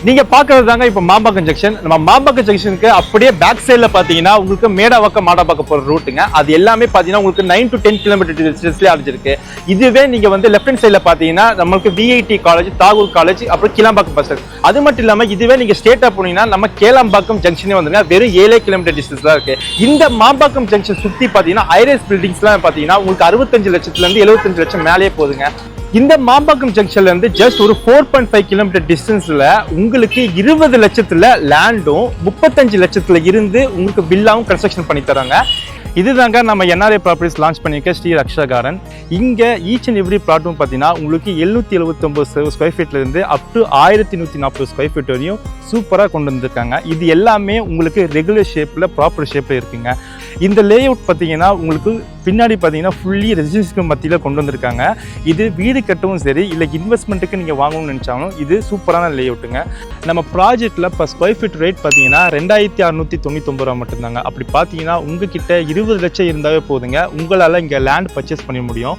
நீங்க பாக்குறது தாங்க இப்ப மாம்பாக்கம் ஜங்ஷன். நம்ம மாம்பாக்கம் ஜங்ஷனுக்கு அப்படியே பேக் சைட்ல பாத்தீங்கன்னா உங்களுக்கு மேடாவாக்கம் மாடாப்பாக்கம் போற ரூட்டுங்க. அது எல்லாமே பாத்தீங்கன்னா உங்களுக்கு 9 to 10 கிலோமீட்டர் டிஸ்டன்ஸ்ல அடைஞ்சிருக்கு. இதுவே நீங்க வந்து லெஃப்ட் ஹேண்ட் சைட்ல பாத்தீங்கன்னா நம்மளுக்கு விஐடி காலேஜ், தாகூர் காலேஜ், அப்புறம் கிளாம்பாக்கம் பஸ். அது மட்டும் இல்லாம இதுவே நீங்க ஸ்ட்ரெயிட்டா போனீங்கன்னா நம்ம கேளாம்பாக்கம் ஜங்ஷனே வந்துருங்க. வெறும் 7 கிலோமீட்டர் டிஸ்டன்ஸ் தான் இருக்கு. இந்த மாம்பாக்கம் ஜங்ஷன் சுத்தி பாத்தீங்கன்னா ஹைரேஸ் பில்டிங்ஸ் எல்லாம் பாத்தீங்கன்னா உங்களுக்கு 65 லட்சத்துல இருந்து 75 லட்சம் மேலேயே போகுதுங்க. இந்த மாம்பாக்கம் ஜங்ஷன்ல இருந்து ஜஸ்ட் ஒரு 4.5 கிலோமீட்டர் டிஸ்டன்ஸ்ல உங்களுக்கு 20 லட்சத்துல லேண்டும் 35 லட்சத்துல இருந்து உங்களுக்கு வில்லாவும் கன்ஸ்ட்ரக்ஷன் பண்ணி தராங்க. இதுதாங்க நம்ம என்ஆர்ஐ ப்ராப்பர்ட்டிஸ் லான்ச் பண்ணியிருக்க ஸ்ரீ ரக்ஷா கார்டன். இங்கே ஈச் அண்ட் எவ்ரி பிளாட்டும் பார்த்தீங்கன்னா உங்களுக்கு 779 ஸ்கொயர் ஃபீட்ல இருந்து அப் டு 1140 ஸ்கொயர் ஃபீட் வரையும் சூப்பராக கொண்டு வந்திருக்காங்க. இது எல்லாமே உங்களுக்கு ரெகுலர் ஷேப்பில், ப்ராப்பர் ஷேப்பில் இருக்குங்க. இந்த லே அவுட் பார்த்தீங்கன்னா உங்களுக்கு பின்னாடி பார்த்தீங்கன்னா ஃபுல்லி ரெசிடென்சிக்கு மத்தியில் கொண்டு வந்திருக்காங்க. இது வீடு கட்டவும் சரி, இல்லை இன்வெஸ்ட்மெண்ட்டுக்கு நீங்கள் வாங்கணும்னு நினச்சாலும் இது சூப்பரான லே அவுட்டுங்க. நம்ம ப்ராஜெக்டில் இப்போ ஸ்கொயர் ஃபீட் ரேட் பார்த்தீங்கன்னா 2699 ரூபா மட்டும்தாங்க. அப்படி பார்த்தீங்கன்னா உங்ககிட்ட 20 லட்சம் இருந்தாவே போதுங்க, உங்களால் இங்கே லேண்ட் பர்ச்சேஸ் பண்ண முடியும்.